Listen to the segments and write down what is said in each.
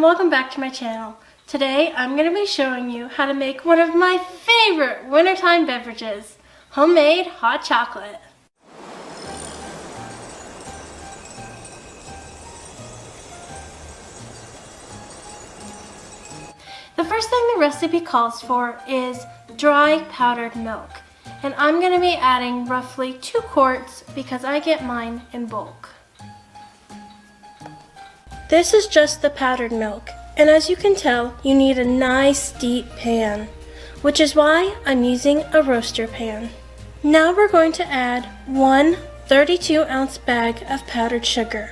welcome back to my channel. Today I'm going to be showing you how to make one of my favorite wintertime beverages, homemade hot chocolate. The first thing the recipe calls for is dry powdered milk, and I'm going to be adding roughly 2 quarts because I get mine in bulk. This is just the powdered milk, and as you can tell, you need a nice deep pan, which is why I'm using a roaster pan. Now we're going to add 1 32-ounce bag of powdered sugar.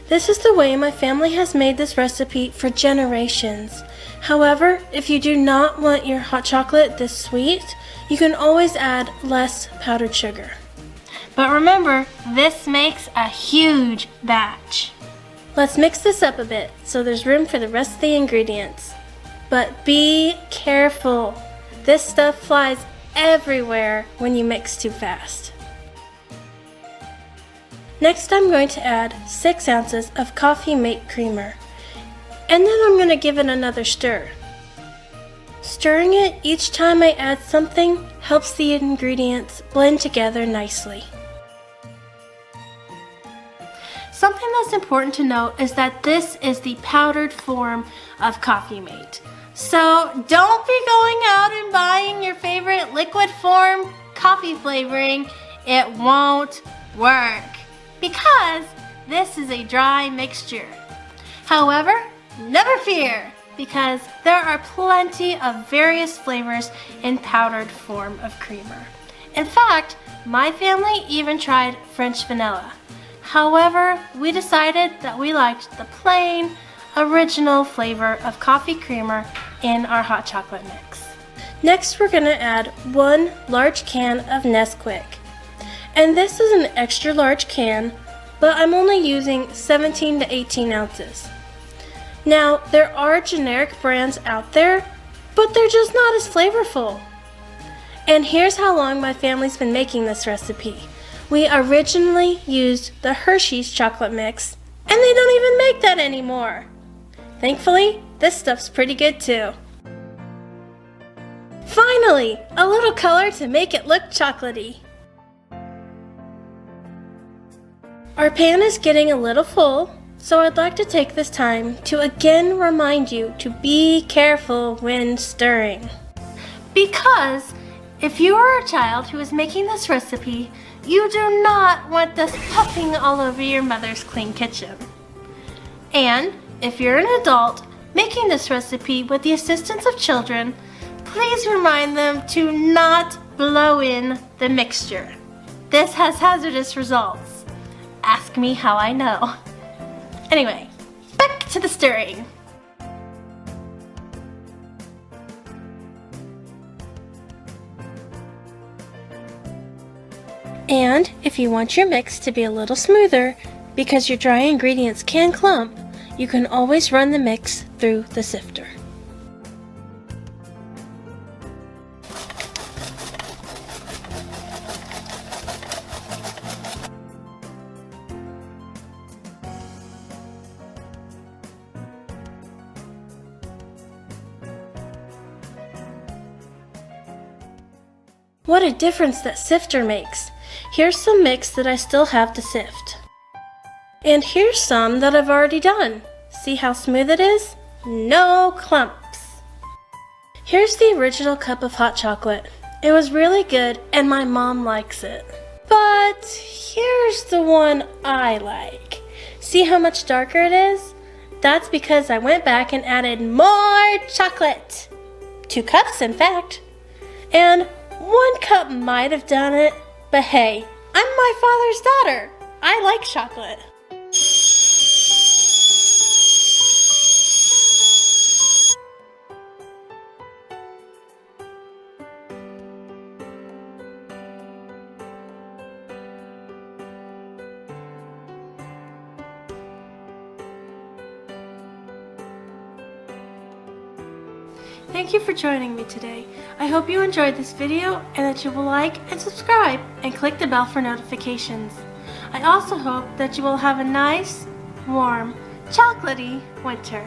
This is the way my family has made this recipe for generations. However, if you do not want your hot chocolate this sweet, you can always add less powdered sugar. But remember, this makes a huge batch. Let's mix this up a bit so there's room for the rest of the ingredients. But be careful. This stuff flies everywhere when you mix too fast. Next, I'm going to add 6 ounces of coffee mate creamer. And then I'm going to give it another stir. Stirring it each time I add something helps the ingredients blend together nicely. Something that's important to note is that this is the powdered form of Coffee Mate. So don't be going out and buying your favorite liquid form coffee flavoring. It won't work because this is a dry mixture. However, never fear, because there are plenty of various flavors in powdered form of creamer. In fact, my family even tried French vanilla. However, we decided that we liked the plain, original flavor of coffee creamer in our hot chocolate mix. Next, we're going to add 1 large can of NesQuick. And this is an extra large can, but I'm only using 17 to 18 ounces. Now, there are generic brands out there, but they're just not as flavorful. And here's how long my family's been making this recipe. We originally used the Hershey's chocolate mix, and they don't even make that anymore. Thankfully, this stuff's pretty good too. Finally, a little color to make it look chocolatey. Our pan is getting a little full, so I'd like to take this time to again remind you to be careful when stirring. Because if you are a child who is making this recipe, you do not want this puffing all over your mother's clean kitchen. And if you're an adult making this recipe with the assistance of children, please remind them to not blow in the mixture. This has hazardous results. Ask me how I know. Anyway, back to the stirring. And if you want your mix to be a little smoother, because your dry ingredients can clump, you can always run the mix through the sifter. What a difference that sifter makes! Here's some mix that I still have to sift. And here's some that I've already done. See how smooth it is? No clumps. Here's the original cup of hot chocolate. It was really good and my mom likes it. But here's the one I like. See how much darker it is? That's because I went back and added more chocolate. 2 cups, in fact. And 1 cup might have done it. But hey, I'm my father's daughter. I like chocolate. Thank you for joining me today. I hope you enjoyed this video and that you will like and subscribe and click the bell for notifications. I also hope that you will have a nice, warm, chocolatey winter.